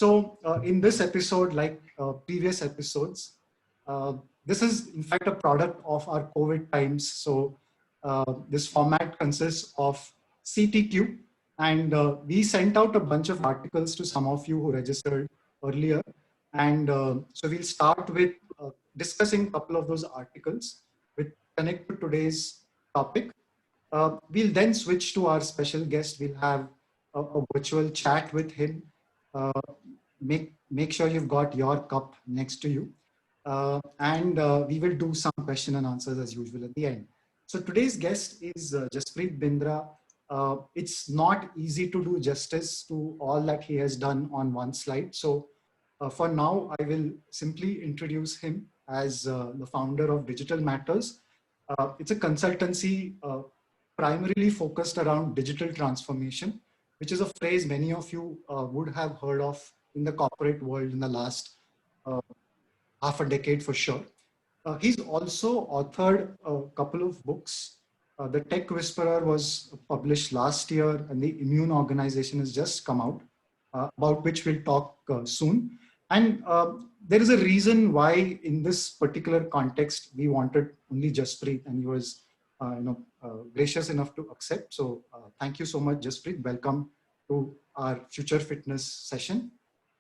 In this episode, like previous episodes, this is in fact a product of our COVID times. This format consists of CTQ, and we sent out a bunch of articles to some of you who registered earlier. And so we'll start with discussing a couple of those articles which connect to today's topic. We'll then switch to our special guest. We'll have a virtual chat with him. Make sure you've got your cup next to you. And we will do some question and answers as usual at the end. So today's guest is Jaspreet Bindra. It's not easy to do justice to all that he has done on one slide. So for now, I will simply introduce him as the founder of Digital Matters. It's a consultancy primarily focused around digital transformation, which is a phrase many of you would have heard of in the corporate world in the last half a decade for sure. He's also authored a couple of books. The Tech Whisperer was published last year, and the Immune Organization has just come out, about which we'll talk soon. And there is a reason why in this particular context, we wanted only Jaspreet, and he was gracious enough to accept. So thank you so much, Jaspreet. Welcome to our Future Fitness session.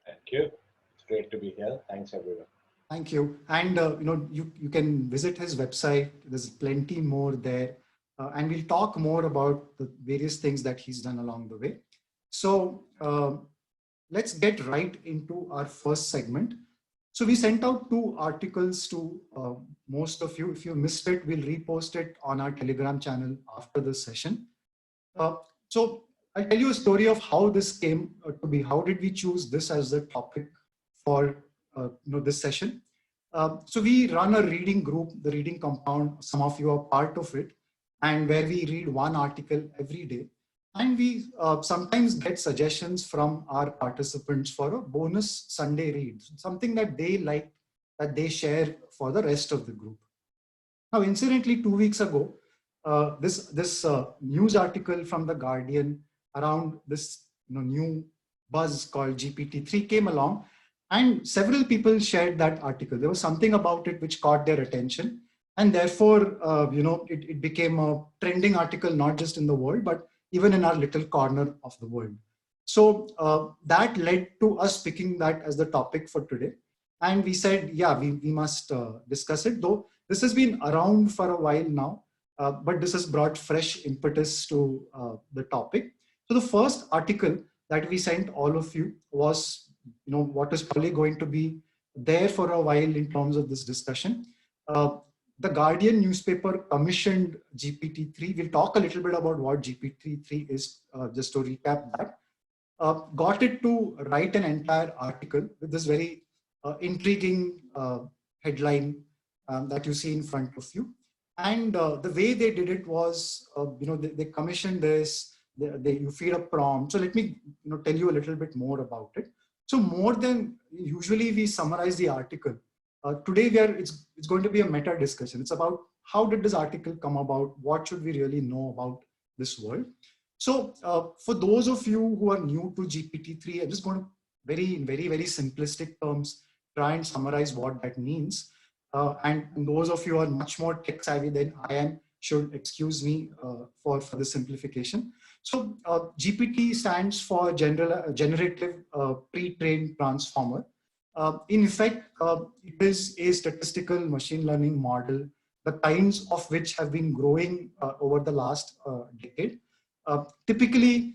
Thank you. It's great to be here. Thanks, everyone. Thank you. And you can visit his website. There's plenty more there. And we'll talk more about the various things that he's done along the way. So let's get right into our first segment. So we sent out 2 articles to most of you. If you missed it, we'll repost it on our Telegram channel after this session. So I'll tell you a story of how this came to be. How did we choose this as the topic for this session? So we run a reading group, the Reading Compound. Some of you are part of it, and where we read one article every day. And we sometimes get suggestions from our participants for a bonus Sunday read, something that they like, that they share for the rest of the group. Now, incidentally, 2 weeks ago, this news article from The Guardian around this new buzz called GPT-3 came along, and several people shared that article. There was something about it which caught their attention, and therefore, it became a trending article, not just in the world, but even in our little corner of the world. So that led to us picking that as the topic for today. And we said, yeah, we must discuss it, though this has been around for a while now, but this has brought fresh impetus to the topic. So the first article that we sent all of you was, what is probably going to be there for a while in terms of this discussion. The Guardian newspaper commissioned GPT-3. We'll talk a little bit about what GPT-3 is, just to recap that. Got it to write an entire article with this very intriguing headline that you see in front of you. And the way they did it was, they commissioned this, you feed a prompt. So let me tell you a little bit more about it. So more than usually we summarize the article. Today it's going to be a meta discussion. It's about how did this article come about? What should we really know about this world? So for those of you who are new to GPT-3, I'm just going to in very, very simplistic terms, try and summarize what that means. And those of you who are much more tech savvy than I am should excuse me for the simplification. So GPT stands for Generative Pre-trained Transformer. In effect, it is a statistical machine learning model, the kinds of which have been growing over the last decade. Typically,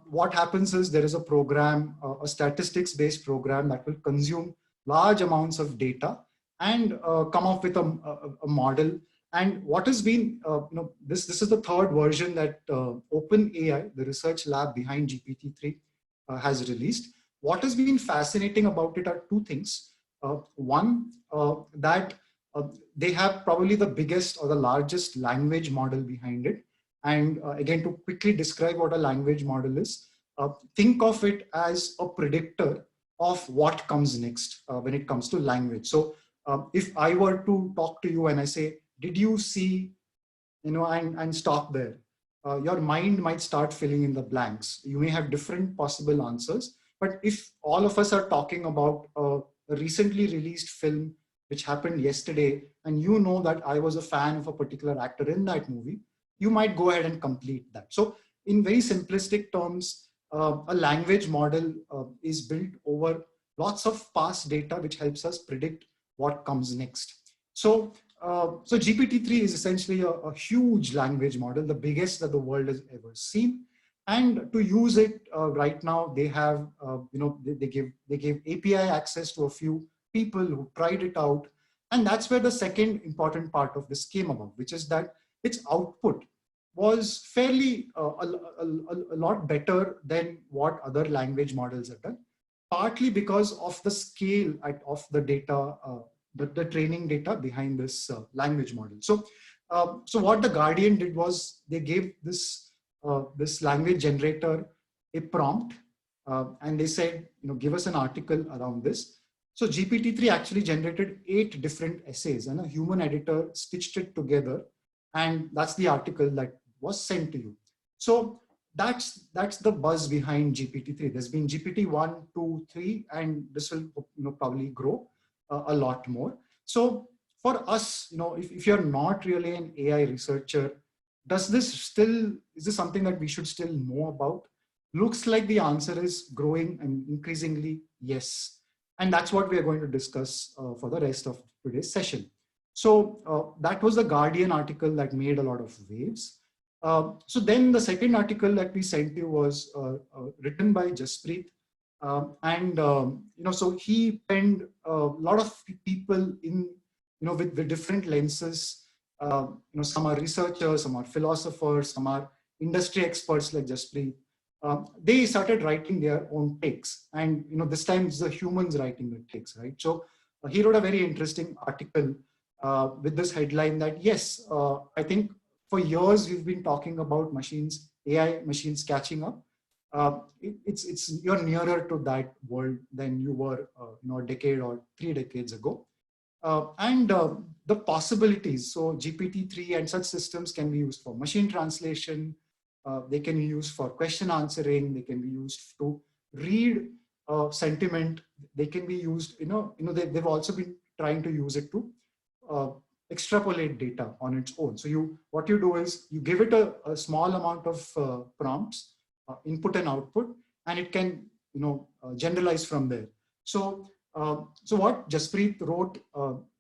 what happens is there is a program, a statistics-based program that will consume large amounts of data and come up with a model. And what has been, this is the third version that OpenAI, the research lab behind GPT-3, has released. What has been fascinating about it are 2 things. One, that they have probably the biggest or the largest language model behind it. And again, to quickly describe what a language model is, think of it as a predictor of what comes next when it comes to language. So if I were to talk to you and I say, did you see, and stop there, your mind might start filling in the blanks. You may have different possible answers, But if all of us are talking about a recently released film which happened yesterday, and you know that I was a fan of a particular actor in that movie, you might go ahead and complete that. So in very simplistic terms, a language model is built over lots of past data, which helps us predict what comes next. So GPT-3 is essentially a huge language model, the biggest that the world has ever seen. And to use it right now, they have, they give API access to a few people who tried it out. And that's where the second important part of this came about, which is that its output was fairly a lot better than what other language models have done, partly because of the scale of the data, the training data behind this language model. So what the Guardian did was they gave this language generator a prompt, and they said, give us an article around this. So GPT-3 actually generated 8 different essays, and a human editor stitched it together, and that's the article that was sent to you. So that's the buzz behind GPT-3. There's been GPT-1, 2, 3, and this will probably grow a lot more. So for us, if you're not really an AI researcher, is this something that we should still know about? Looks like the answer is growing and increasingly yes. And that's what we are going to discuss for the rest of today's session. So that was the Guardian article that made a lot of waves. So then the second article that we sent you was written by Jaspreet. So he penned a lot of people in, with different lenses. Some are researchers, some are philosophers, some are industry experts like Jaspreet. They started writing their own takes, and this time it's the humans writing the takes, right? So he wrote a very interesting article with this headline that yes, I think for years we've been talking about machines, AI machines catching up. You're nearer to that world than you were, a decade or 3 decades ago. The possibilities. So GPT-3 and such systems can be used for machine translation. They can be used for question answering. They can be used to read sentiment. They can be used, they've also been trying to use it to extrapolate data on its own. So what you do is you give it a small amount of prompts, input and output, and it can, generalize from there. So what Jaspreet wrote,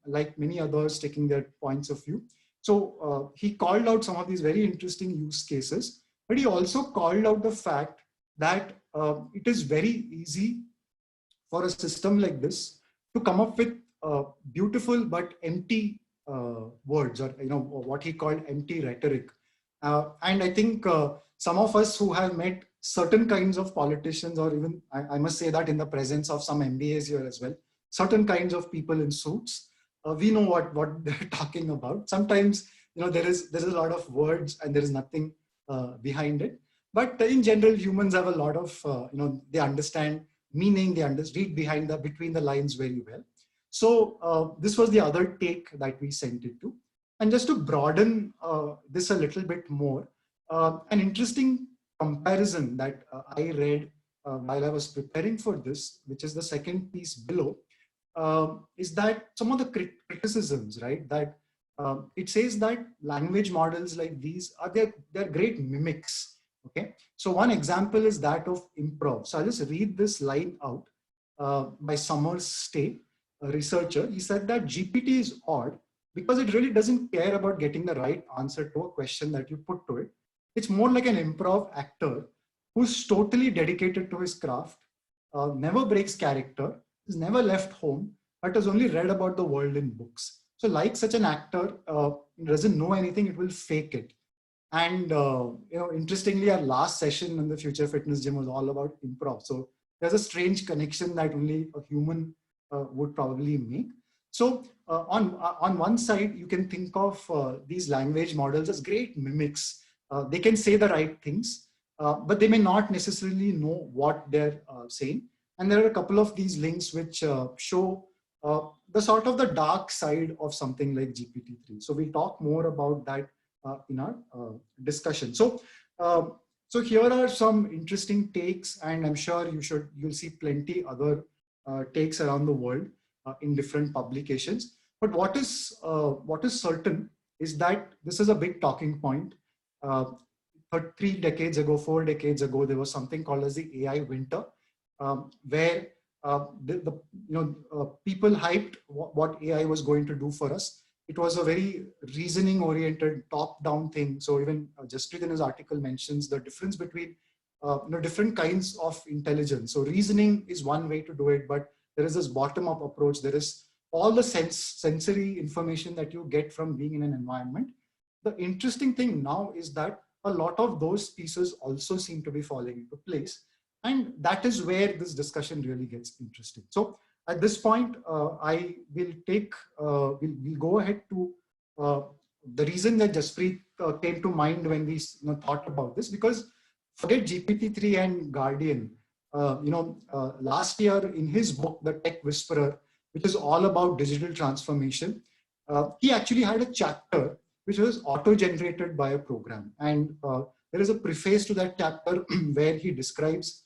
like many others taking their points of view. So he called out some of these very interesting use cases, but he also called out the fact that it is very easy for a system like this to come up with beautiful but empty words, or what he called empty rhetoric. And I think some of us who have met certain kinds of politicians, or even I must say that in the presence of some MBAs here as well, certain kinds of people in suits, we know what they're talking about. Sometimes there is a lot of words and there is nothing behind it. But in general, humans have a lot of they understand meaning, they read between the lines very well. So this was the other take that we sent it to. And just to broaden this a little bit more, an interesting comparison that I read while I was preparing for this, which is the second piece below, is that some of the criticisms, right, that it says that language models like these they're great mimics. Okay, so one example is that of improv. So I'll just read this line out by Summers Stay, a researcher. He said that GPT is odd because it really doesn't care about getting the right answer to a question that you put to it. It's more like an improv actor who's totally dedicated to his craft, never breaks character, has never left home, but has only read about the world in books. So like such an actor, doesn't know anything, it will fake it. And interestingly, our last session in the Future Fitness Gym was all about improv. So there's a strange connection that only a human would probably make. So on one side, you can think of these language models as great mimics. They can say the right things, but they may not necessarily know what they're saying. And there are a couple of these links which show the sort of the dark side of something like GPT-3. So we'll talk more about that in our discussion. So So here are some interesting takes, and I'm sure you'll see plenty other takes around the world in different publications. But what is certain is that this is a big talking point. Uh, 3 decades ago, 4 decades ago, there was something called as the AI winter, where the people hyped what AI was going to do for us. It was a very reasoning-oriented, top-down thing. So even Jaspreet in his article mentions the difference between different kinds of intelligence. So reasoning is one way to do it, but there is this bottom-up approach. There is all the sensory information that you get from being in an environment. The interesting thing now is that a lot of those pieces also seem to be falling into place. And that is where this discussion really gets interesting. So at this point, I will we'll go ahead to the reason that Jaspreet came to mind when we thought about this, because forget GPT-3 and Guardian. Last year in his book, The Tech Whisperer, which is all about digital transformation, he actually had a chapter which was auto-generated by a program. And there is a preface to that chapter where he describes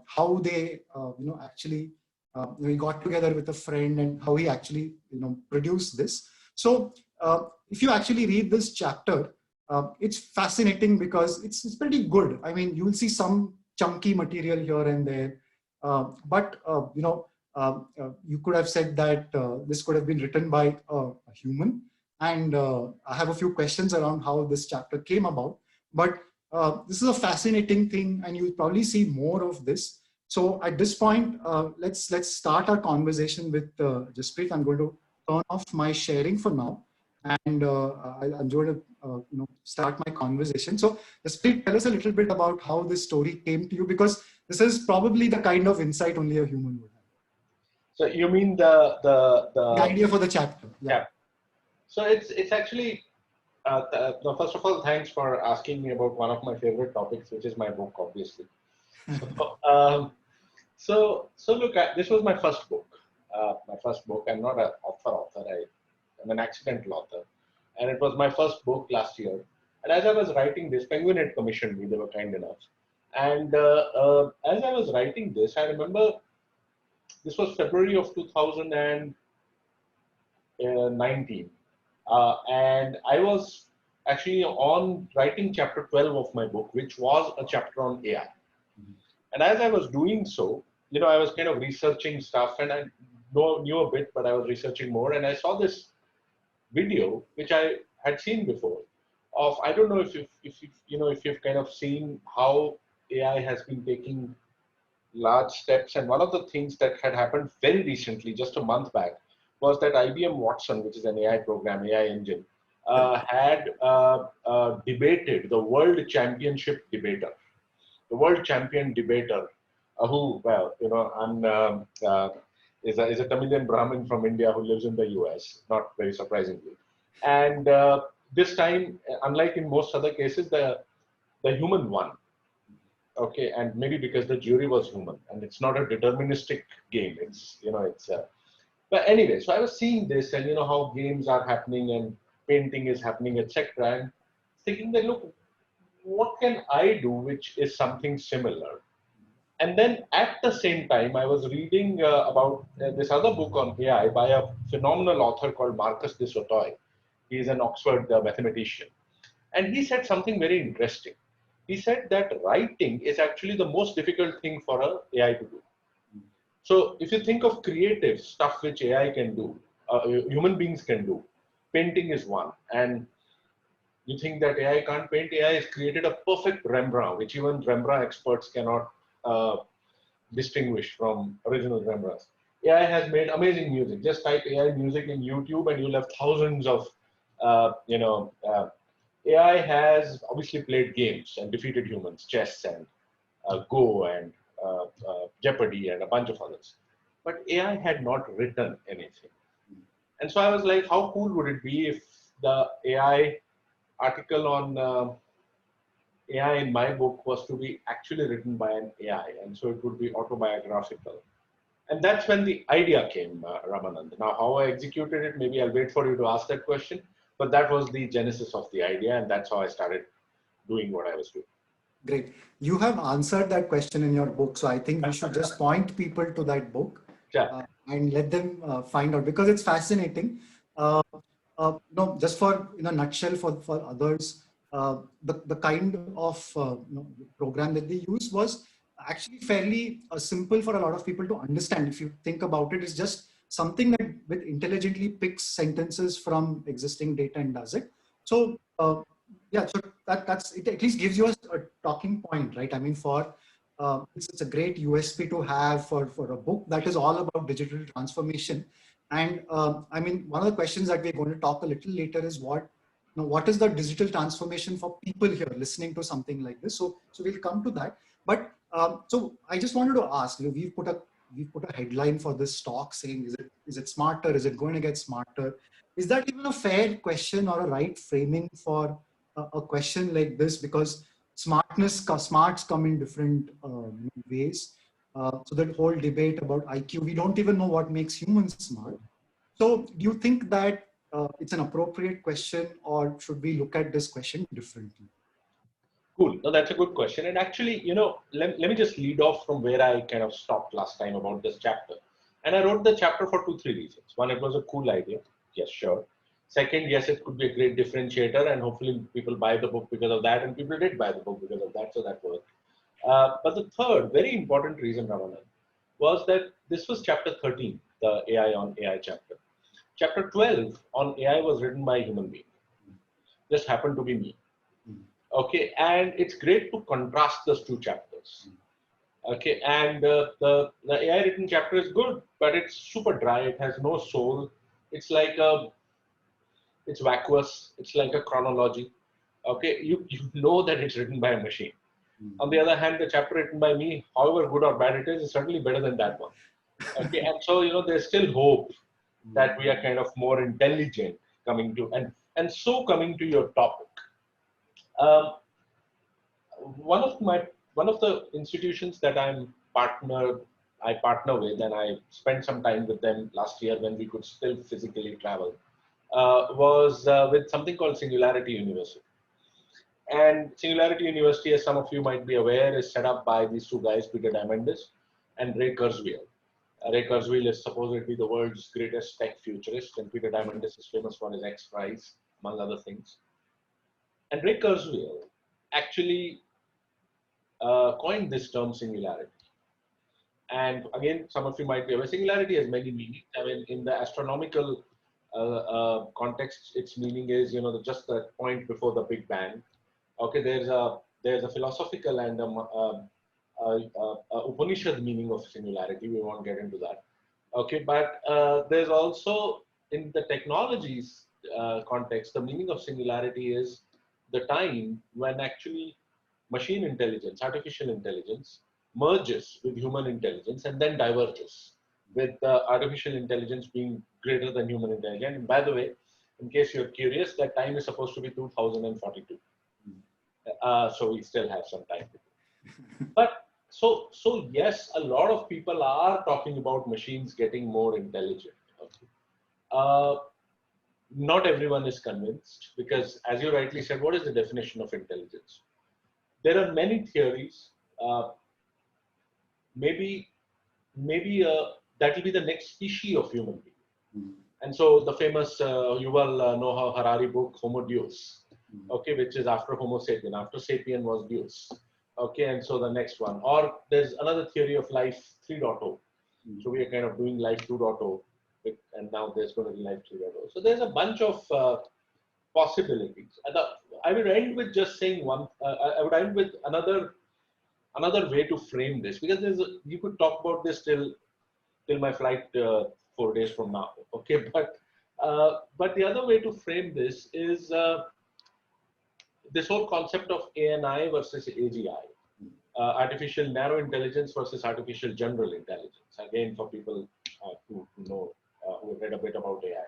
how they, actually, he got together with a friend and how he actually, produced this. So if you actually read this chapter, it's fascinating because it's pretty good. I mean, you will see some chunky material here and there, but you could have said that this could have been written by a human. And I have a few questions around how this chapter came about. But this is a fascinating thing, and you'll probably see more of this. So at this point, let's start our conversation with Jaspreet. I'm going to turn off my sharing for now, and I'm going to start my conversation. So Jaspreet, tell us a little bit about how this story came to you, because this is probably the kind of insight only a human would have. So you mean the idea for the chapter? Yeah. So it's actually, first of all, thanks for asking me about one of my favorite topics, which is my book, obviously. So look, this was my first book. I'm not an author. I'm an accidental author. And it was my first book last year. And as I was writing this, Penguin had commissioned me, they were kind enough. And as I was writing this, I remember this was February of 2019. And I was actually on writing chapter 12 of my book, which was a chapter on AI. And as I was doing so, I was kind of researching stuff, and I knew a bit, but I was researching more. And I saw this video, which I had seen before, of, I don't know if you've kind of seen how AI has been taking large steps. And one of the things that had happened very recently, just a month back, was that IBM Watson, which is an AI program, AI engine, had debated the world championship debater. The world champion debater, who, is a Tamilian Brahmin from India who lives in the US, not very surprisingly. And this time, unlike in most other cases, the human won. Okay, and maybe because the jury was human, and it's not a deterministic game. But anyway, so I was seeing this, and how games are happening and painting is happening, etc. And thinking that, look, what can I do which is something similar? And then at the same time, I was reading about this other book on AI by a phenomenal author called Marcus de Sautoy. He is an Oxford mathematician. And he said something very interesting. He said that writing is actually the most difficult thing for an AI to do. So if you think of creative stuff which AI can do, human beings can do, painting is one. And you think that AI can't paint? AI has created a perfect Rembrandt, which even Rembrandt experts cannot distinguish from original Rembrandts. AI has made amazing music. Just type AI music in YouTube and you'll have thousands of, AI has obviously played games and defeated humans, chess and Go and Jeopardy and a bunch of others. But AI had not written anything. And so I was like, how cool would it be if the AI article on AI in my book was to be actually written by an AI, and so it would be autobiographical. And that's when the idea came, Ramanand. Now, how I executed it, maybe I'll wait for you to ask that question, but that was the genesis of the idea, and that's how I started doing what I was doing. Great. You have answered that question in your book. So I think we should just point people to that book Yeah. and let them find out, because it's fascinating. Uh, no, just for in a nutshell for others, the kind of program that they use was actually fairly simple for a lot of people to understand. If you think about it, it's just something that with intelligently picks sentences from existing data and does it. So yeah, so that's it. At least gives you a talking point, right? I mean, for it's a great USP to have for a book that is all about digital transformation. And I mean, one of the questions that we're going to talk a little later is what is the digital transformation for people here listening to something like this? So we'll come to that. But so I just wanted to ask, we've put a headline for this talk saying, is it smarter? Is it going to get smarter? Is that even a fair question or a right framing for a question like this? Because smarts come in different ways. So that whole debate about IQ, we don't even know what makes humans smart. So do you think that it's an appropriate question, or should we look at this question differently? Cool. No, that's a good question. And actually, let me just lead off from where I kind of stopped last time about this chapter. And I wrote the chapter for 2, 3 reasons. One, it was a cool idea. Yes, sure. Second, yes, it could be a great differentiator, and hopefully people buy the book because of that, and people did buy the book because of that, so that worked. But the third, very important reason, Ramanand, was that this was chapter 13, the AI on AI chapter. Chapter 12 on AI was written by a human being. Just happened to be me. Okay, and it's great to contrast those two chapters. Okay, and the AI written chapter is good, but it's super dry. It has no soul. It's like it's vacuous. It's like a chronology. Okay, you know that it's written by a machine. On the other hand, the chapter written by me, however good or bad it is certainly better than that one. Okay, and so there's still hope that we are kind of more intelligent coming to coming to your topic. Um, one of the institutions that I partner with, and I spent some time with them last year when we could still physically travel, was with something called Singularity University. And Singularity University, as some of you might be aware, is set up by these two guys, Peter Diamandis and Ray Kurzweil. Ray Kurzweil is supposedly the world's greatest tech futurist, and Peter Diamandis is famous for his X Prize, among other things. And Ray Kurzweil actually coined this term singularity. And again, some of you might be aware, singularity has many meanings. I mean, in the astronomical context, its meaning is, just the point before the Big Bang. Okay, there's a philosophical and Upanishad meaning of singularity. We won't get into that. Okay, but there's also in the technologies context, the meaning of singularity is the time when actually machine intelligence, artificial intelligence, merges with human intelligence and then diverges, with artificial intelligence being greater than human intelligence. And by the way, in case you're curious, that time is supposed to be 2042. So we still have some time to do. But so yes, a lot of people are talking about machines getting more intelligent. Okay. Not everyone is convinced, because as you rightly said, what is the definition of intelligence? There are many theories. Maybe that will be the next species of human being. And so the famous Yuval Noah Harari book, Homo Deus, okay, which is after Homo sapien. After sapien was Deus. Okay, and so the next one. Or there's another theory of life 3.0. So we are kind of doing life 2.0, and now there's going to be life 3.0. So there's a bunch of possibilities. And I would end with just saying one. I would end with another way to frame this, because you could talk about this till my flight 4 days from now. Okay, but the other way to frame this is this whole concept of ANI versus AGI, artificial narrow intelligence versus artificial general intelligence. Again, for people who know, who have read a bit about AI.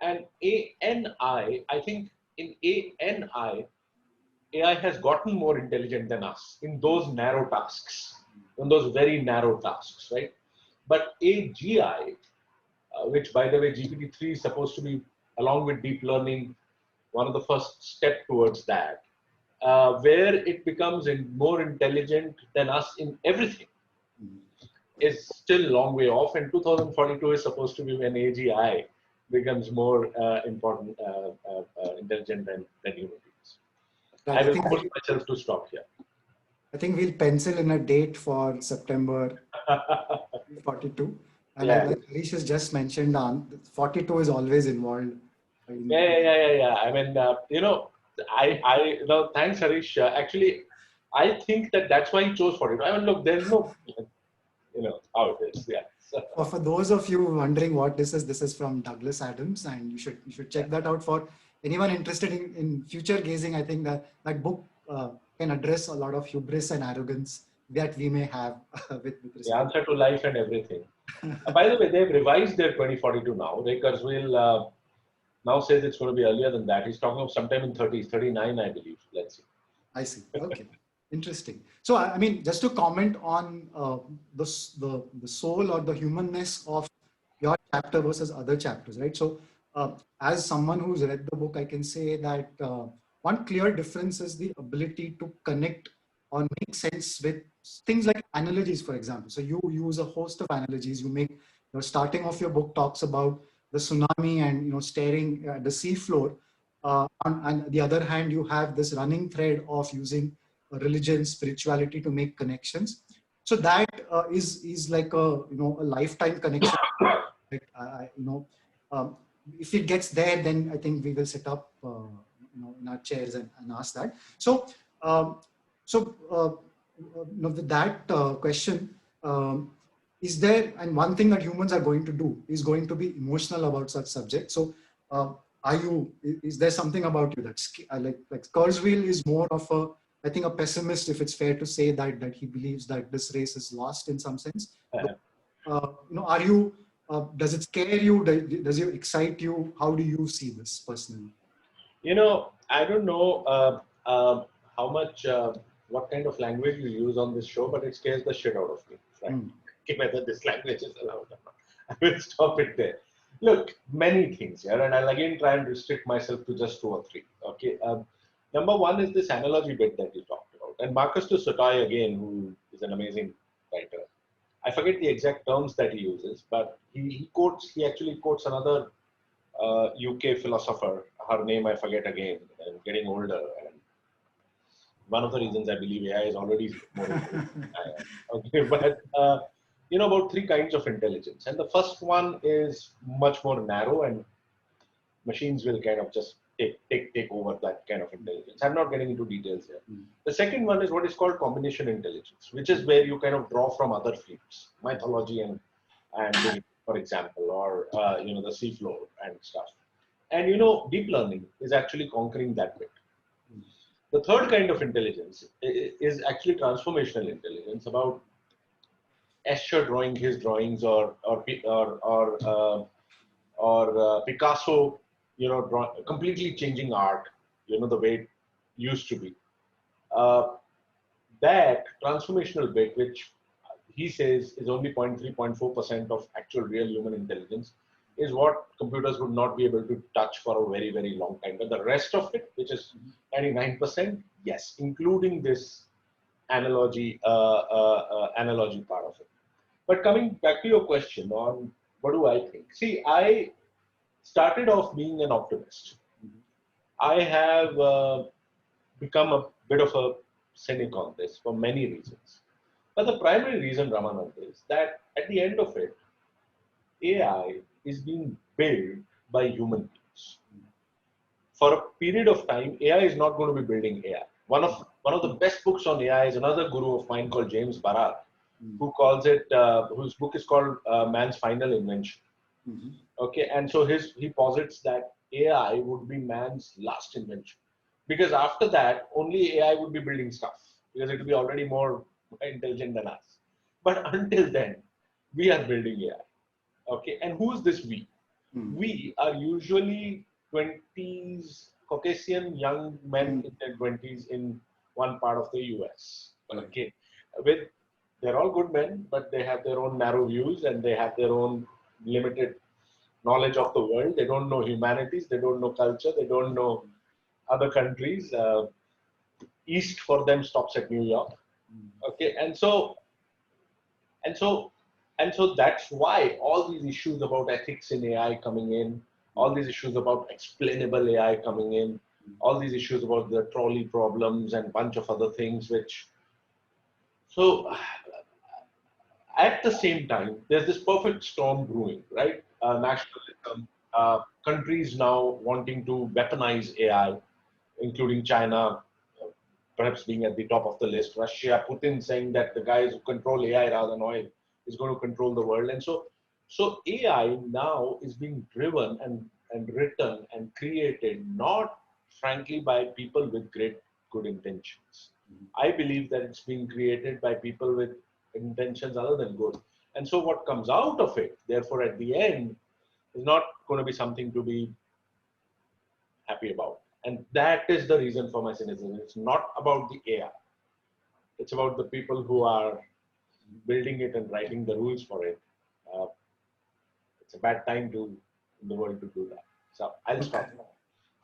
And ANI, I think in ANI, AI has gotten more intelligent than us in those narrow tasks, in those very narrow tasks, right? But AGI, which by the way, GPT-3 is supposed to be, along with deep learning, one of the first step towards that. where it becomes more intelligent than us in everything is still a long way off. And 2042 is supposed to be when AGI becomes more important, intelligent than human beings. Right. I will force myself to stop here. I think we'll pencil in a date for September 42. And Yeah. like Harish has just mentioned, 42 is always involved. Yeah. I mean, thanks, Harish. Actually, I think that's why he chose 42. I mean, look, there's no, how it is. Yeah. So, For those of you wondering what this is from Douglas Adams, and you should check that out. For anyone interested in future gazing, I think that book can address a lot of hubris and arrogance that we may have with the respect. answer to life and everything. By the way, they've revised their 2042 now. Ray Kurzweil now says it's going to be earlier than that. He's talking of sometime in 30s, 39, I believe. Let's see. I see. Okay. Interesting. So, I mean, just to comment on the soul or the humanness of your chapter versus other chapters, right? So, as someone who's read the book, I can say that one clear difference is the ability to connect or make sense with things like analogies, for example. So, you use a host of analogies. You make starting off your book talks about the tsunami and staring at the sea floor. On the other hand, you have this running thread of using religion, spirituality to make connections. So that is like a lifetime connection. Right? If it gets there, then I think we will sit up in our chairs and ask that. So with that question, is there, and one thing that humans are going to do is going to be emotional about such subjects. So is there something about you that's like Kurzweil is more of I think a pessimist, if it's fair to say that he believes that this race is lost in some sense. Are you, does it scare you? Does it excite you? How do you see this personally? I don't know how much, what kind of language you use on this show, but it scares the shit out of me. Right? Whether this language is allowed or not. I will stop it there. Look, many things here, and I'll again try and restrict myself to just 2 or 3. Okay. Number one is this analogy bit that you talked about. And Marcus de Sautoy, again, who is an amazing writer. I forget the exact terms that he uses, but he actually quotes another UK philosopher. Her name I forget again, and getting older. And one of the reasons I believe AI is already more okay, but about 3 kinds of intelligence. And the first one is much more narrow, and machines will kind of just take over that kind of intelligence. I'm not getting into details here. The second one is what is called combination intelligence, which is where you kind of draw from other fields, mythology and for example, or the seafloor and stuff. And deep learning is actually conquering that bit. The third kind of intelligence is actually transformational intelligence, about Escher drawing his drawings, or Picasso, completely changing art, the way it used to be. That transformational bit, which he says is only 0.3, 0.4% of actual real human intelligence, is what computers would not be able to touch for a very, very long time. But the rest of it, which is 99%, yes, including this analogy part of it. But coming back to your question on what do I think? See, I started off being an optimist. I have become a bit of a cynic on this for many reasons. But the primary reason, Ramanand, is that at the end of it, AI is being built by human beings. For a period of time, AI is not going to be building AI. One of the best books on AI is another guru of mine called James Barat, who calls it, whose book is called Man's Final Invention. Okay, and so he posits that AI would be man's last invention, because after that, only AI would be building stuff, because it will be already more intelligent than us. But until then, we are building AI. Okay, and who's this we? We are usually 20s, Caucasian young men in their 20s in one part of the US. Okay, they're all good men, but they have their own narrow views and they have their own limited knowledge of the world. They don't know humanities, they don't know culture, they don't know other countries. east for them stops at New York. Okay, and so that's why all these issues about ethics in AI coming in, all these issues about explainable AI coming in, all these issues about the trolley problems and bunch of other things, which so at the same time, there's this perfect storm brewing, right? Nationalism, countries now wanting to weaponize AI, including China, perhaps being at the top of the list. Russia, Putin saying that the guys who control AI rather than oil is going to control the world. And so AI now is being driven and written and created, not frankly by people with good intentions. I believe that it's being created by people with intentions other than good. And so what comes out of it, therefore, at the end, is not going to be something to be happy about. And that is the reason for my cynicism. It's not about the AI. It's about the people who are building it and writing the rules for it. It's a bad time in the world to do that. So I'll stop.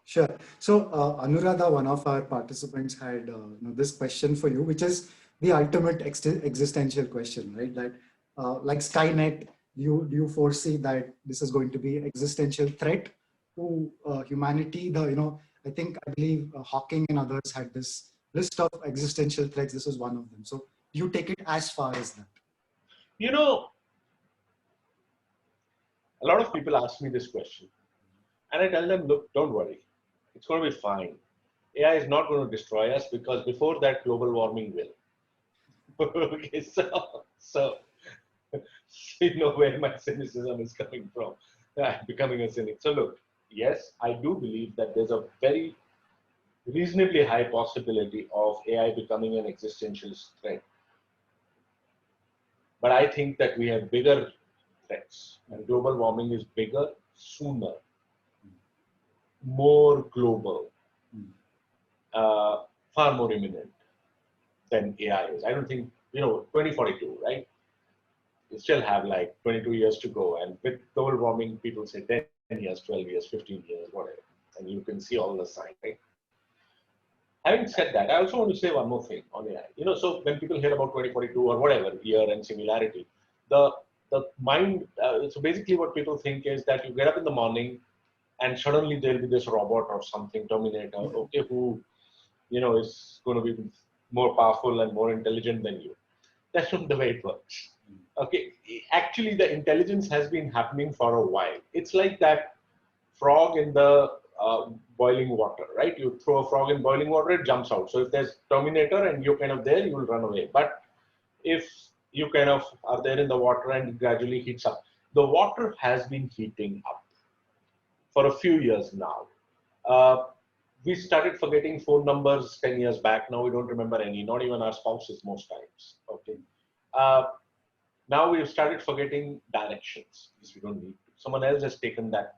Sure. So Anuradha, one of our participants, had this question for you, which is the ultimate existential question, right? That like Skynet, do you foresee that this is going to be existential threat to humanity? I believe Hawking and others had this list of existential threats. This is one of them. So do you take it as far as that? You know, a lot of people ask me this question, and I tell them, look, don't worry. It's going to be fine. AI is not going to destroy us because before that, global warming will. Okay, so you know where my cynicism is coming from. I'm becoming a cynic. So look, yes, I do believe that there's a very reasonably high possibility of AI becoming an existential threat. But I think that we have bigger threats, and global warming is bigger, sooner, more global, far more imminent than AI is. I don't think, 2042, right? We still have like 22 years to go. And with global warming, people say 10 years, 12 years, 15 years, whatever. And you can see all the signs, right? Having said that, I also want to say one more thing on AI. So when people hear about 2042 or whatever year and similarity, the mind, so basically what people think is that you get up in the morning and suddenly there'll be this robot or something, Terminator, okay, who, is going to be more powerful and more intelligent than you. That's not the way it works. Okay, actually the intelligence has been happening for a while. It's like that frog in the boiling water, right? You throw a frog in boiling water, it jumps out. So if there's Terminator and you're kind of there, you will run away. But if you kind of are there in the water and it gradually heats up, the water has been heating up for a few years now. We started forgetting phone numbers 10 years back. Now we don't remember any, not even our spouses most times. Okay. Now we've started forgetting directions because we don't need to. Someone else has taken that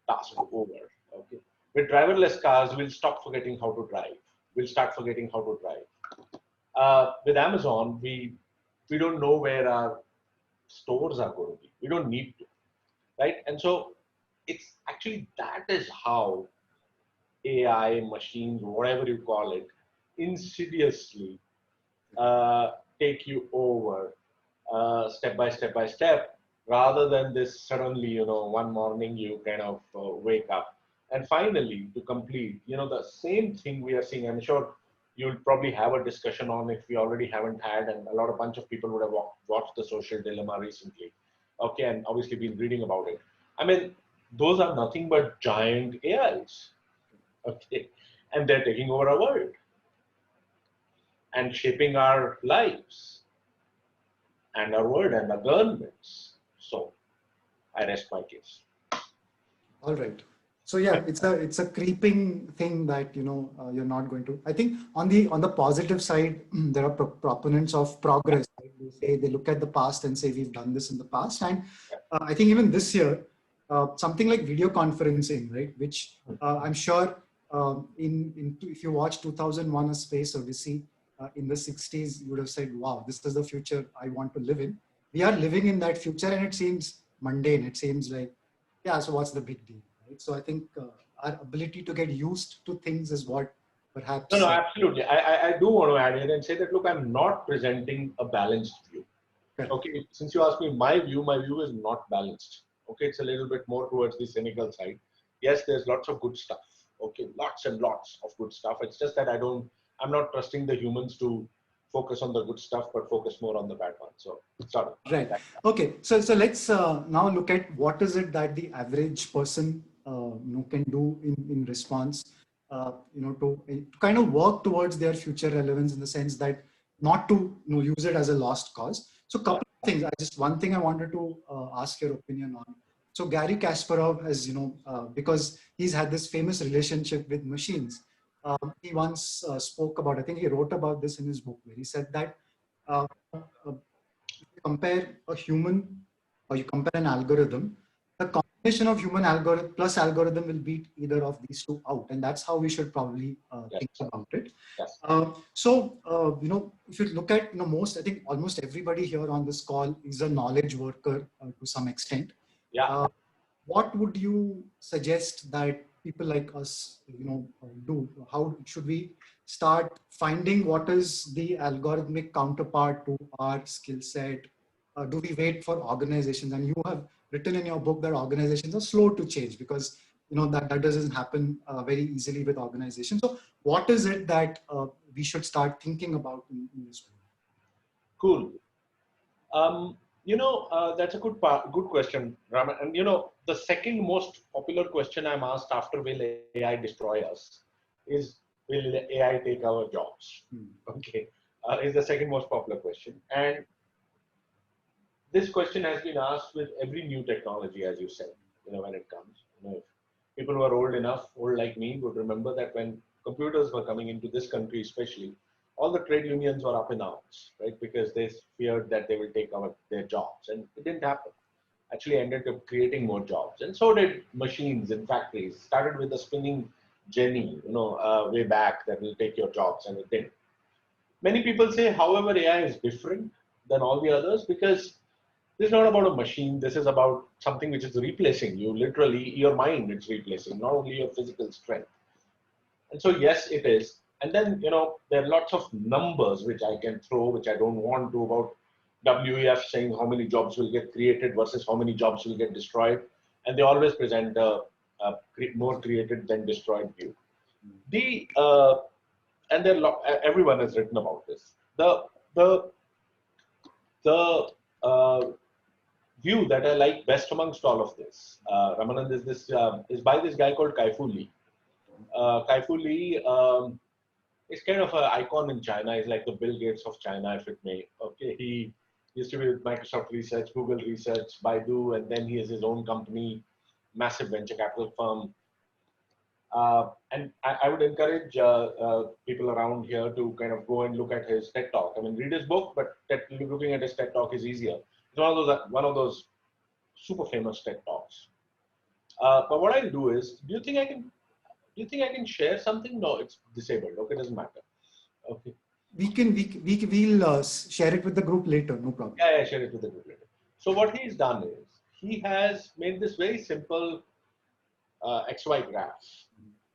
task over. Okay. With driverless cars, we'll stop forgetting how to drive. We'll start forgetting how to drive. With Amazon, we don't know where our stores are going to be. We don't need to, right? And so it's actually, that is how AI, machines, whatever you call it, insidiously take you over step by step, rather than this suddenly, one morning you kind of wake up. And finally, to complete, the same thing we are seeing, I'm sure you'll probably have a discussion on, if we already haven't had, and a bunch of people would have watched The Social Dilemma recently, okay, and obviously been reading about it. I mean, those are nothing but giant AIs, okay, and they're taking over our world and shaping our lives and our world and our governments. So I rest my case. All right. So yeah, it's a creeping thing that you're not going to. I think on the positive side, there are proponents of progress. Right? They look at the past and say we've done this in the past, and I think even this year, something like video conferencing, right? Which I'm sure if you watch 2001: A Space Odyssey in the 60s, you would have said, "Wow, this is the future I want to live in." We are living in that future, and it seems mundane. It seems like, yeah, so what's the big deal? Right? So I think our ability to get used to things is what perhaps. No, absolutely. I do want to add here and say that, look, I'm not presenting a balanced view. Correct. Okay, since you asked me my view is not balanced. Okay, it's a little bit more towards the cynical side. Yes, there's lots of good stuff. Okay, lots and lots of good stuff. It's just that I'm not trusting the humans to focus on the good stuff, but focus more on the bad one. So, sorry. Right. Okay. So let's now look at what is it that the average person can do in response, to kind of work towards their future relevance, in the sense that not to use it as a lost cause. So couple of things. One thing I wanted to ask your opinion on. So Gary Kasparov has, because he's had this famous relationship with machines. He once spoke about, I think he wrote about this in his book, where he said that uh, uh, compare a human or you compare an algorithm, the combination of human algorithm plus algorithm will beat either of these two out. And that's how we should probably think about it. Yes. If you look at, I think almost everybody here on this call is a knowledge worker to some extent. Yeah. What would you suggest that people like us, do? How should we start finding what is the algorithmic counterpart to our skill set? Do we wait for organizations? And you have written in your book that organizations are slow to change, because that doesn't happen very easily with organizations. So what is it that we should start thinking about in this way? Cool. That's a good question, Raman. And the second most popular question I'm asked after will AI destroy us is, will AI take our jobs? Okay, is the second most popular question. And this question has been asked with every new technology, as you said, when it comes. People who are old like me, would remember that when computers were coming into this country, especially, all the trade unions were up in arms, right? Because they feared that they will take over their jobs, and it didn't happen. Actually ended up creating more jobs, and so did machines in factories. Started with the spinning jenny, way back, that will take your jobs, and it didn't. Many people say, however, AI is different than all the others because this is not about a machine. This is about something which is replacing you, literally, your mind it's replacing, not only your physical strength. And so, yes, it is. And then, there are lots of numbers which I can throw, which I don't want to, about WEF saying how many jobs will get created versus how many jobs will get destroyed. And they always present a more created than destroyed view. And everyone has written about this. The view that I like best amongst all of this, Ramanand, is by this guy called Kai-Fu Lee. Kai-Fu Lee is kind of an icon in China. He's like the Bill Gates of China, if it may. Okay, he used to be with Microsoft Research, Google Research, Baidu, and then he has his own company, massive venture capital firm. And I would encourage people around here to kind of go and look at his TED Talk. I mean, read his book, but looking at his TED Talk is easier. It's one of those super famous TED Talks. But what I'll do is, do you think I can share something? No, it's disabled. Okay, doesn't matter. Okay. We'll share it with the group later. No problem. Yeah, share it with the group later. So what he's done is he has made this very simple XY graph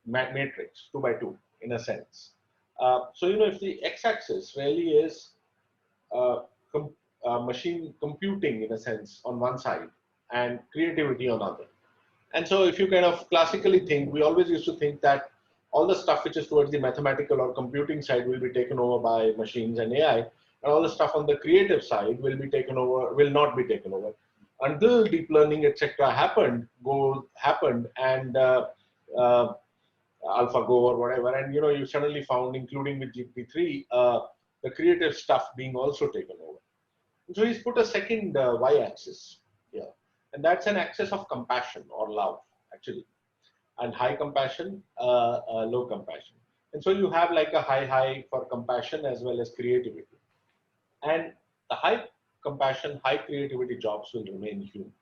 matrix 2 by 2 in a sense. So if the x-axis really is machine computing in a sense on one side and creativity on other. And so if you kind of classically think, we always used to think that all the stuff which is towards the mathematical or computing side will be taken over by machines and AI, and all the stuff on the creative side will not be taken over. Until deep learning, etc. happened, and AlphaGo or whatever, and you suddenly found, including with GPT-3, the creative stuff being also taken over. And so he's put a second y-axis here, and that's an axis of compassion or love, actually, and high compassion, low compassion. And so you have like a high for compassion as well as creativity, and the high compassion, high creativity jobs will remain human.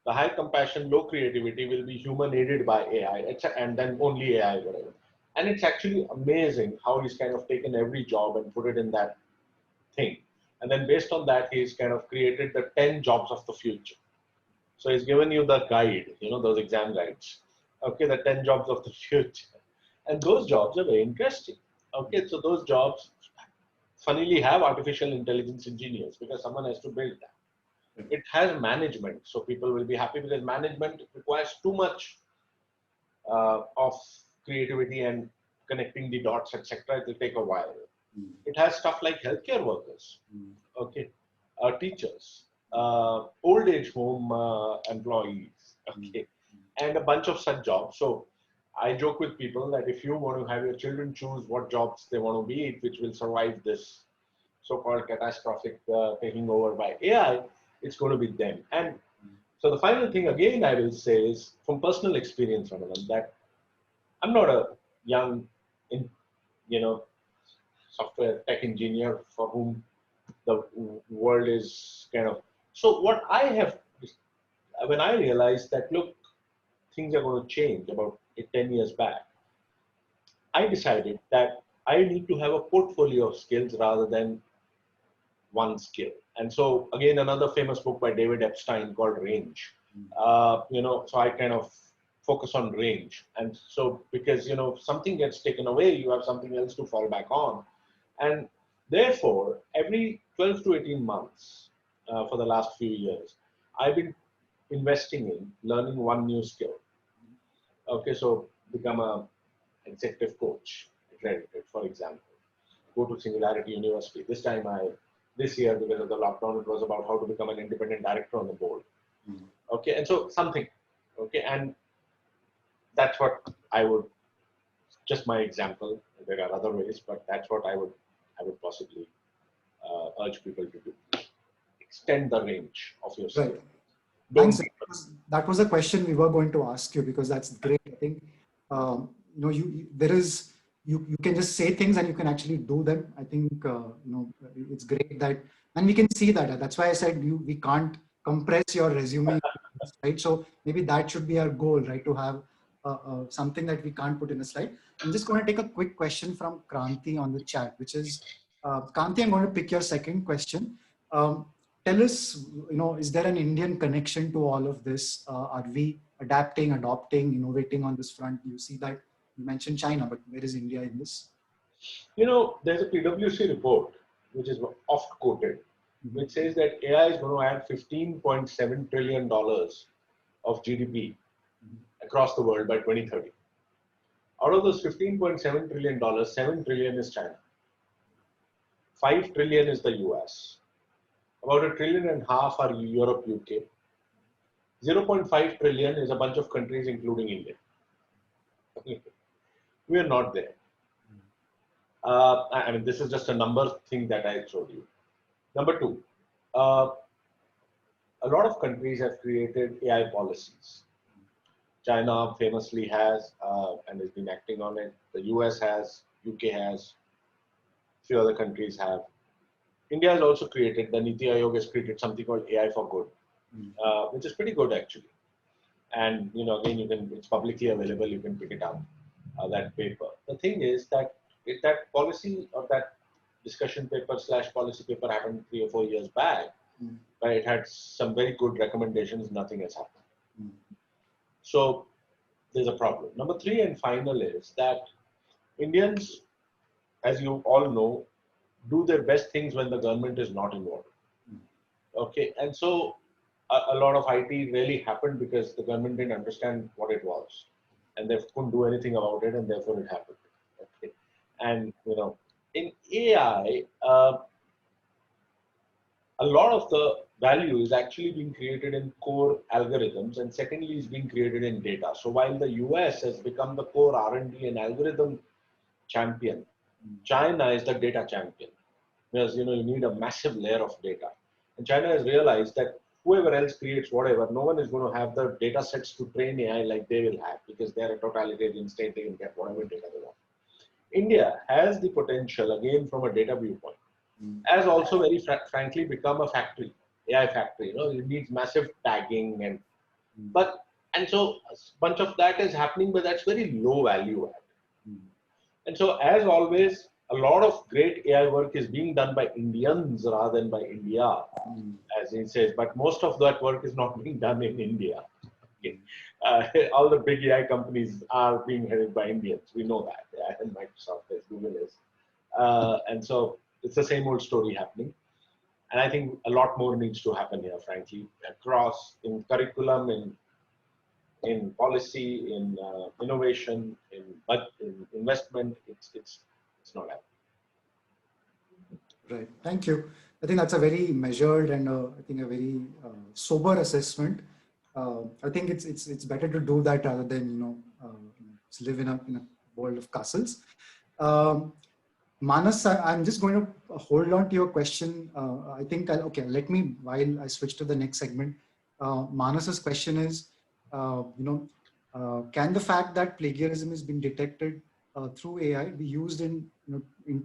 The high compassion, low creativity will be human aided by AI, and then only AI, whatever. And it's actually amazing how he's kind of taken every job and put it in that thing. And then based on that, he's kind of created the 10 jobs of the future. So he's given you the guide, those exam guides. Okay, the 10 jobs of the future. And those jobs are very interesting. Okay, so those jobs funnily have artificial intelligence engineers because someone has to build that. It has management, so people will be happy because management requires too much of creativity and connecting the dots, etc. It will take a while. It has stuff like healthcare workers, okay, teachers, old age home employees, okay, and a bunch of such jobs. So I joke with people that if you want to have your children choose what jobs they want to be, which will survive this so-called catastrophic taking over by AI, it's going to be them. And so the final thing again I will say is from personal experience, Ramanand, that I'm not a young, you know, software tech engineer for whom the world is kind of. So what I have, when I realized that, look, things are going to change about 10 years back, I decided that I need to have a portfolio of skills rather than one skill. And so again, another famous book by David Epstein called Range. So I kind of focus on range. And so because, something gets taken away, you have something else to fall back on. And therefore, every 12 to 18 months for the last few years, I've been investing in learning one new skill. Okay, so become a executive coach, accredited, for example. Go to Singularity University. This year, because of the lockdown, it was about how to become an independent director on the board. Okay, and so something. Okay, and that's what I would, just my example. There are other ways, but that's what I would possibly urge people to do. Extend the range of your skill. Right. Thanks. That was a question we were going to ask you because that's great. I think you can just say things and you can actually do them. I think it's great that, and we can see that. That's why I said we can't compress your resume, right? So maybe that should be our goal, right? To have something that we can't put in a slide. I'm just going to take a quick question from Kranti on the chat, which is, Kranti, I'm going to pick your second question. Tell us, is there an Indian connection to all of this? Are we adapting, adopting, innovating on this front? You see that you mentioned China, but where is India in this? There's a PwC report, which is oft quoted, which says that AI is going to add $15.7 trillion of GDP across the world by 2030. Out of those $15.7 trillion, $7 trillion is China. $5 trillion is the US. About $1.5 trillion are Europe, UK. 0.5 trillion is a bunch of countries, including India. We are not there. This is just a number thing that I showed you. Number two, a lot of countries have created AI policies. China famously has and has been acting on it. The US has, UK has, a few other countries have. India has also created, the Niti Aayog has created something called AI for Good, which is pretty good actually. And again, it's publicly available, you can pick it up, that paper. The thing is that if that policy or that discussion paper / policy paper happened 3 or 4 years back, but it had some very good recommendations, nothing has happened. So there's a problem. Number 3 and final is that Indians, as you all know, do their best things when the government is not involved. Okay, and so a lot of IT really happened because the government didn't understand what it was, and they couldn't do anything about it, and therefore it happened. Okay, and in AI, a lot of the value is actually being created in core algorithms, and secondly, is being created in data. So while the US has become the core R&D and algorithm champion, China is the data champion, because you need a massive layer of data, and China has realized that whoever else creates whatever, no one is going to have the data sets to train AI like they will have, because they're a totalitarian state, they can get whatever data they want. India has the potential, again from a data viewpoint, has also very frankly become a factory, AI factory. It needs massive tagging and so a bunch of that is happening, but that's very low value add. And so, as always, a lot of great AI work is being done by Indians rather than by India, as he says. But most of that work is not being done in India. kidding. All the big AI companies are being headed by Indians. We know that. Yeah, and Microsoft is, Google is. And so it's the same old story happening. And I think a lot more needs to happen here, frankly, across in curriculum, in policy, in innovation, in investment. It's not happening. Right. Thank you. I think that's a very measured and I think a very sober assessment. I think it's better to do that rather than live in a world of castles. Manas, I'm just going to hold on to your question. I think let me, while I switch to the next segment. Manas's question is, can the fact that plagiarism has been detected through AI be used in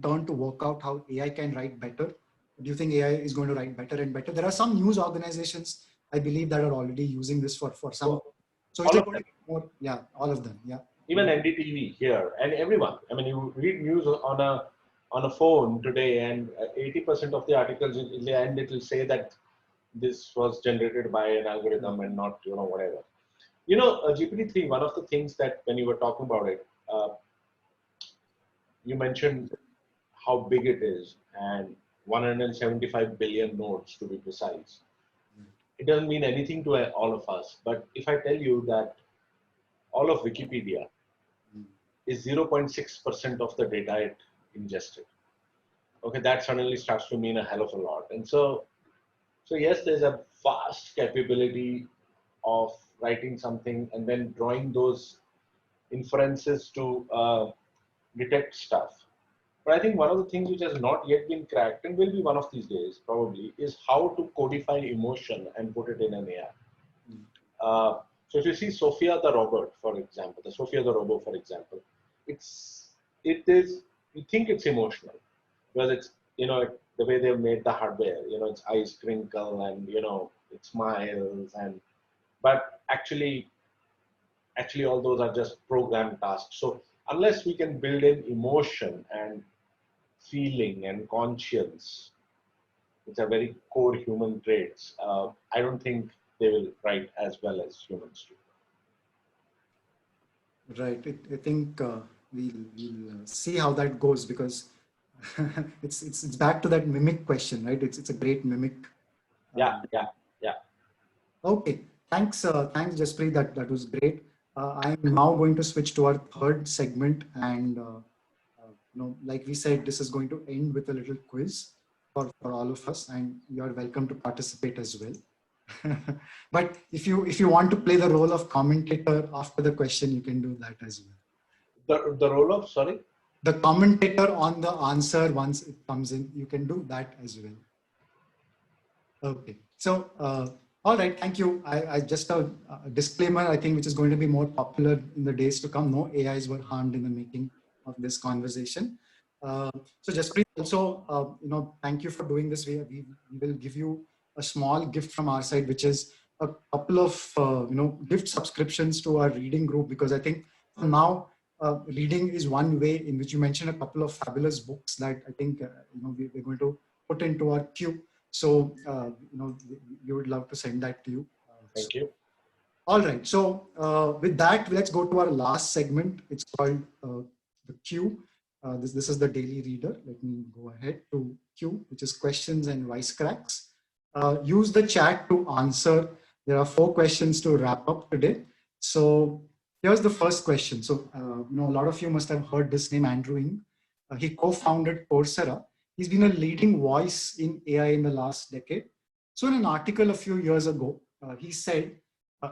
turn to work out how AI can write better? Do you think AI is going to write better and better? There are some news organizations, I believe, that are already using this for some. So all of them. Yeah, all of them. Yeah. Even NDTV here and everyone. I mean, you read news on a phone today, and 80% of the articles in the end it will say that this was generated by an algorithm and not whatever. GPT-3. One of the things that when you were talking about it, you mentioned how big it is and 175 billion nodes to be precise. It doesn't mean anything to all of us, but if I tell you that all of Wikipedia is 0.6% of the data it ingested, okay, that suddenly starts to mean a hell of a lot. And so yes, there's a vast capability of writing something and then drawing those inferences to detect stuff. But I think one of the things which has not yet been cracked, and will be one of these days probably, is how to codify emotion and put it in an AI. So if you see Sophia the robot, for example, it is, you think it's emotional because it's, the way they've made the hardware, its eyes twinkle and, it smiles, but actually all those are just programmed tasks. So unless we can build in emotion and feeling and conscience, which are very core human traits, I don't think they will write as well as humans do. Right. I think we'll see how that goes, because it's back to that mimic question, right? It's a great mimic. Yeah. Okay. Thanks, Jaspreet. That was great. I'm now going to switch to our third segment, and like we said, this is going to end with a little quiz for all of us, and you're welcome to participate as well. But if you want to play the role of commentator after the question, you can do that as well. The role of, sorry? The commentator on the answer once it comes in, you can do that as well. Okay. So, all right. Thank you. I just a disclaimer, I think, which is going to be more popular in the days to come. No AIs were harmed in the making of this conversation. So Jaspreet, also, thank you for doing this. We will give you a small gift from our side, which is a couple of gift subscriptions to our reading group, because I think for now reading is one way in which you mentioned a couple of fabulous books that I think we're going to put into our queue. So we would love to send that to you. Thank you. All right. So with that, let's go to our last segment. It's called the Q. This is the daily reader. Let me go ahead to Q, which is questions and wisecracks. Use the chat to answer. There are 4 questions to wrap up today. So here's the first question. So a lot of you must have heard this name, Andrew Ng. He co-founded Coursera. He's been a leading voice in AI in the last decade. So in an article a few years ago, he said,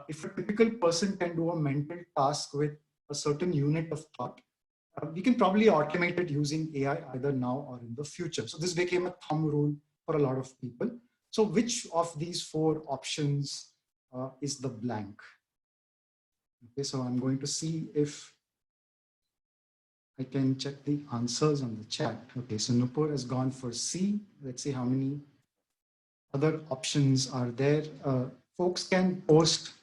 if a typical person can do a mental task with a certain unit of thought, we can probably automate it using AI either now or in the future. So this became a thumb rule for a lot of people. So which of these 4 options is the blank? Okay, so I'm going to see if I can check the answers on the chat. Okay, so Nupur has gone for C. Let's see how many other options are there. Folks can post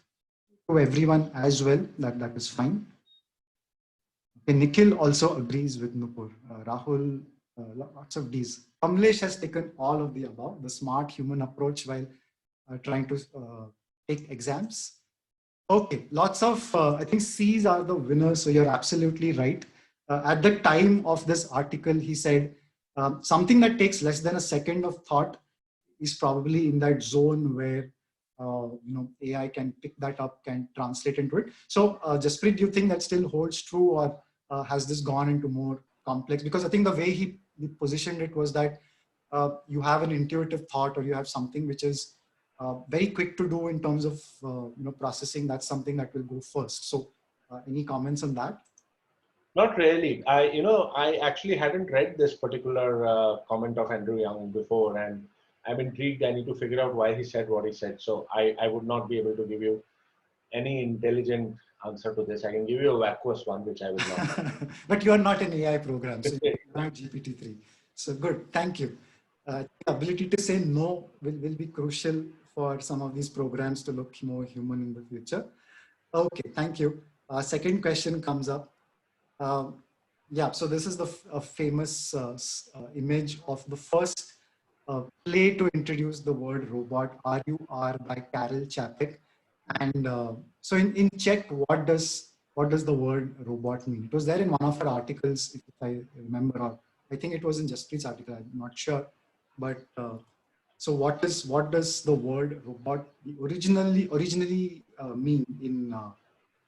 to everyone as well. That is fine. Okay, Nikhil also agrees with Nupur. Rahul, lots of Ds. Kamlesh has taken all of the above, the smart human approach while trying to take exams. Okay, lots of, I think C's are the winners. So you're absolutely right. At the time of this article, he said something that takes less than a second of thought is probably in that zone where AI can pick that up, can translate into it. So Jaspreet, do you think that still holds true, or has this gone into more complex? Because I think the way he positioned it was that you have an intuitive thought, or you have something which is very quick to do in terms of processing. That's something that will go first. So any comments on that? Not really. I actually hadn't read this particular comment of Andrew Young before, and I'm intrigued. I need to figure out why he said what he said. So I would not be able to give you any intelligent answer to this. I can give you a vacuous one, which I will not. But you are not an AI program, so you're not GPT-3. So good, thank you. The ability to say no will be crucial for some of these programs to look more human in the future. Okay, thank you. Second question comes up. Yeah, so this is the famous image of the first play to introduce the word robot, RUR, by Carol Chapek. And so in Czech, what does the word robot mean? It was there in one of our articles, if I remember, or I think it was in Jaspreet's article, I'm not sure. But so what does the word robot originally mean in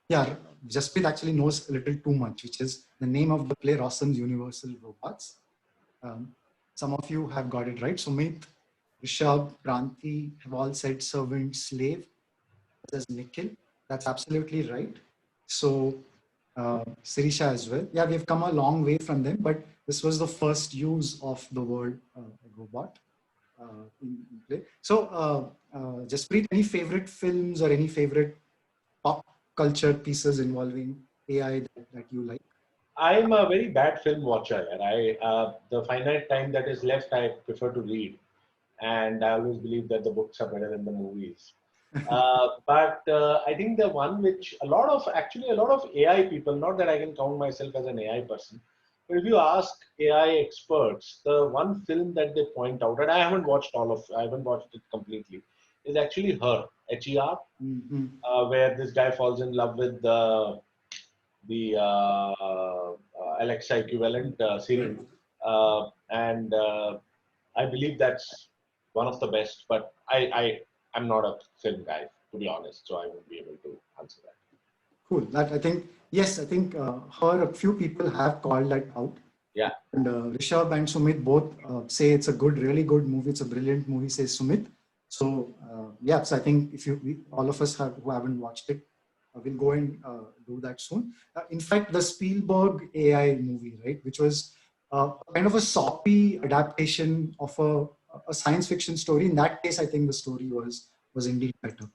yeah, Jaspreet actually knows a little too much, which is the name of the play, Rossum's Universal Robots. Um, some of you have got it right. Sumit, Rishabh, Kranti have all said servant, slave, as Nikhil. That's absolutely right. So, Sirisha as well. Yeah, we've come a long way from them, but this was the first use of the word robot in play. So, Jaspreet, any favorite films or any favorite pop culture pieces involving AI that you like? I'm a very bad film watcher, and the finite time that is left, I prefer to read, and I always believe that the books are better than the movies. But I think the one which a lot of AI people, not that I can count myself as an AI person, but if you ask AI experts, the one film that they point out, and I haven't watched it completely, is actually Her, Her, Mm-hmm. where this guy falls in love with the Alexa equivalent, Siri, Right. and I believe that's one of the best. But I'm not a film guy, to be honest, so I won't be able to answer that. Cool. That I think, yes, I think her, a few people have called that out. Yeah, And Rishabh and Sumit both say it's a good, really good movie. It's a brilliant movie, says Sumit. So, yeah, so I think if all of us who haven't watched it, we'll go and do that soon. In fact, the Spielberg AI movie, right, which was kind of a soppy adaptation of a science fiction story. In that case, I think the story was indeed better.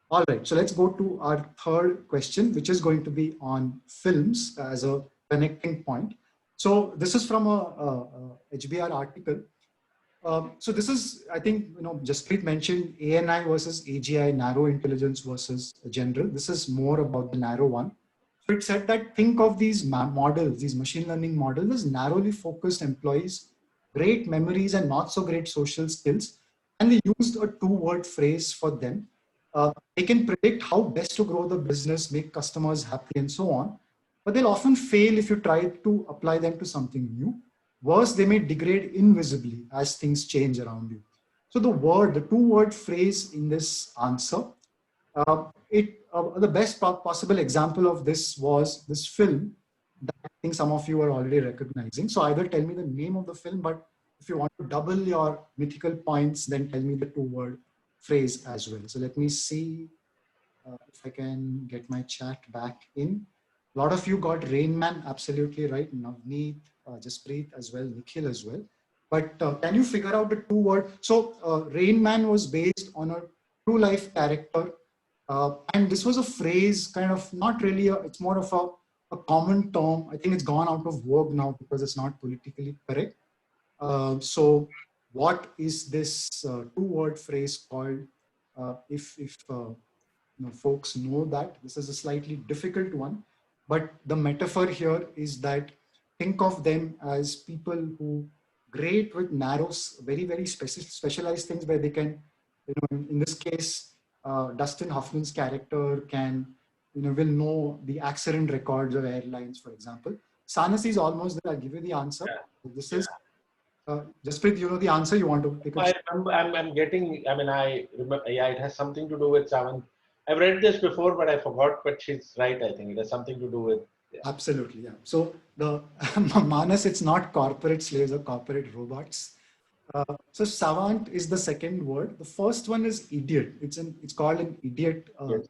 All right, so let's go to our third question, which is going to be on films as a connecting point. So this is from a HBR article. So this is, I think, Jaspreet mentioned ANI versus AGI, narrow intelligence versus general. This is more about the narrow one. So it said that think of these models, these machine learning models, as narrowly focused employees, great memories and not so great social skills. And they used a two-word phrase for them. They can predict how best to grow the business, make customers happy, and so on. But they'll often fail if you try to apply them to something new. Worse, they may degrade invisibly as things change around you. So the two-word phrase in this answer, the best possible example of this was this film that I think some of you are already recognizing. So either tell me the name of the film, but if you want to double your mythical points, then tell me the two-word phrase as well. So let me see if I can get my chat back in. A lot of you got Rain Man, absolutely right. Navneet, Jaspreet as well, Nikhil as well. But can you figure out the two word? So Rain Man was based on a true life character. And this was a phrase, kind of not really, it's more of a common term. I think it's gone out of vogue now because it's not politically correct. So what is this two-word phrase called? If folks know that, this is a slightly difficult one, but the metaphor here is that think of them as people who great with narrow, very, very specialized things where they can, in this case, Dustin Hoffman's character will know the accident records of airlines, for example. Sanasi is almost there. I'll give you the answer. This Yeah. is, Jaspreet, you know the answer. You want to take a I remember, I'm getting, I mean, I remember, yeah, it has something to do with seven. I've read this before, but I forgot, but she's right, I think. It has something to do with, yeah. Absolutely, yeah. So the Manas, it's not corporate slaves or corporate robots. So savant is the second word. The first one is idiot. It's called an idiot. Yes,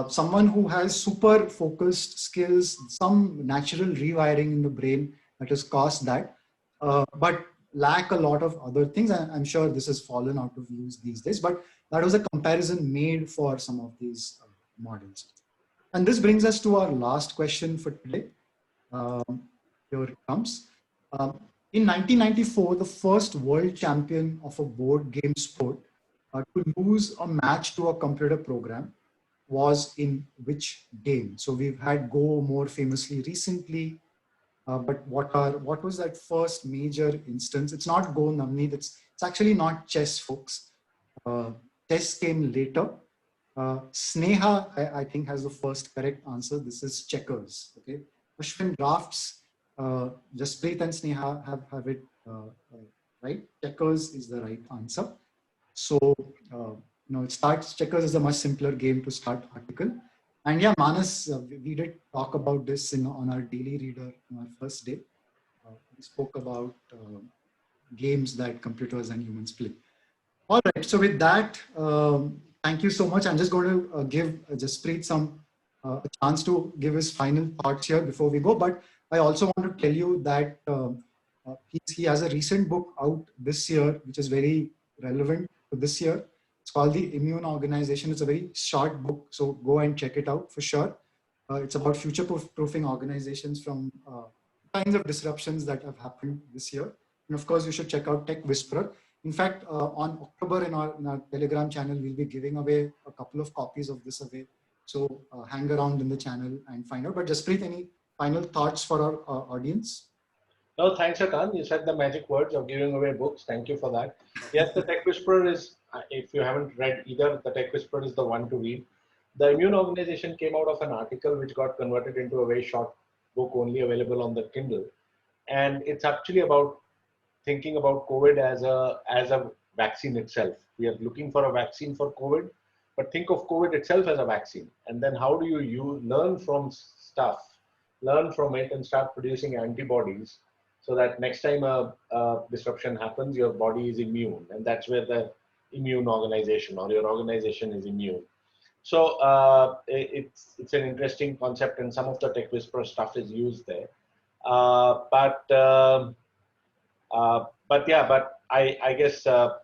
Someone who has super focused skills, some natural rewiring in the brain that has caused that, but lack a lot of other things. I'm sure this has fallen out of use these days, but that was a comparison made for some of these models. And this brings us to our last question for today. Here it comes. In 1994, the first world champion of a board game sport to lose a match to a computer program was in which game? So we've had Go more famously recently, but what was that first major instance? It's not Go, Navneet. It's actually not chess, folks. Chess came later. Sneha, I think, has the first correct answer. This is checkers. Okay, Ashwin drafts. Jaspreet and Sneha have it right. Checkers is the right answer. So it starts. Checkers is a much simpler game to start article. And yeah, Manas, we did talk about this on our daily reader on our first day. We spoke about games that computers and humans play. All right. So with that, thank you so much. I'm just going to give Jaspreet a chance to give his final thoughts here before we go. But I also want to tell you that he has a recent book out this year, which is very relevant to this year. It's called The Immune Organization. It's a very short book, so go and check it out for sure. It's about future-proofing organizations from kinds of disruptions that have happened this year. And of course, you should check out Tech Whisperer. In fact, on October in our Telegram channel, we'll be giving away a couple of copies of this away. So hang around in the channel and find out. But Jaspreet, any final thoughts for our audience? No, thanks, Akan. You said the magic words of giving away books. Thank you for that. Yes, the Tech Whisperer is, if you haven't read either, the Tech Whisperer is the one to read. The Immune Organization came out of an article which got converted into a very short book only available on the Kindle. And it's actually about thinking about COVID as a vaccine itself. We are looking for a vaccine for COVID, but think of COVID itself as a vaccine. And then how do you learn from stuff, learn from it and start producing antibodies so that next time a disruption happens, your body is immune. And that's where the immune organization or your organization is immune. So it's an interesting concept, and some of the Tech Whisperer stuff is used there. But I guess those are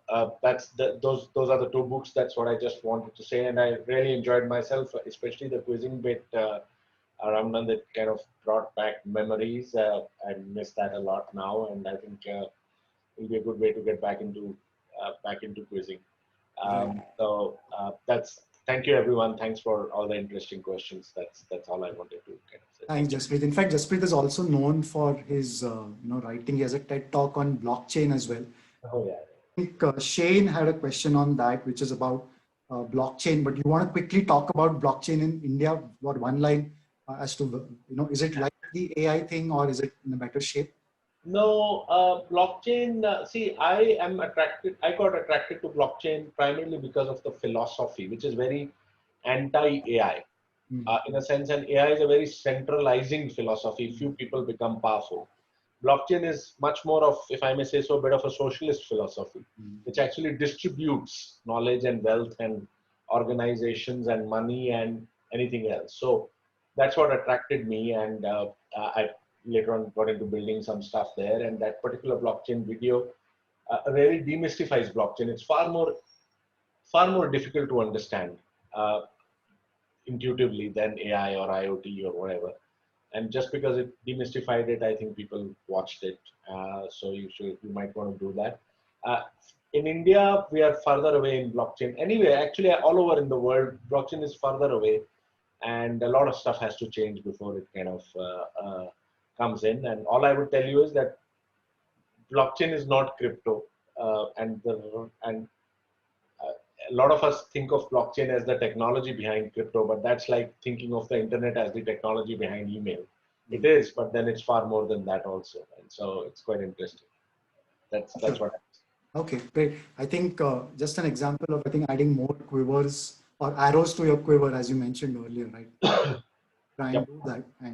the two books. That's what I just wanted to say, and I really enjoyed myself, especially the quizzing bit. Ramanand, it kind of brought back memories. I miss that a lot now, and I think it'll be a good way to get back into quizzing. So thank you, everyone. Thanks for all the interesting questions. That's all I wanted to kind of say. Thanks, Jaspreet. In fact, Jaspreet is also known for his writing. He has a TED talk on blockchain as well. Oh yeah. I think Shane had a question on that, which is about blockchain. But you want to quickly talk about blockchain in India? What one line as to is it like the AI thing or is it in a better shape? No, blockchain. See, I got attracted to blockchain primarily because of the philosophy, which is very anti-AI. In a sense, and AI is a very centralizing philosophy. Few people become powerful. Blockchain is much more of, if I may say so, a bit of a socialist philosophy, which actually distributes knowledge and wealth and organizations and money and anything else. So that's what attracted me, and I later on got into building some stuff there. And that particular blockchain video really demystifies blockchain. It's far more difficult to understand intuitively than AI or IoT or whatever. And just because it demystified it, I think people watched it. So you might want to do that. In India, we are further away in blockchain. Anyway, actually, all over in the world, blockchain is further away, and a lot of stuff has to change before it kind of comes in. And all I would tell you is that blockchain is not crypto, and a a lot of us think of blockchain as the technology behind crypto, but that's like thinking of the internet as the technology behind email. It is, but then it's far more than that also. And so it's quite interesting. That's Sure. what. Okay, great. I think just an example of, I think, adding more quivers or arrows to your quiver, as you mentioned earlier, right? Try and Yep. do that. And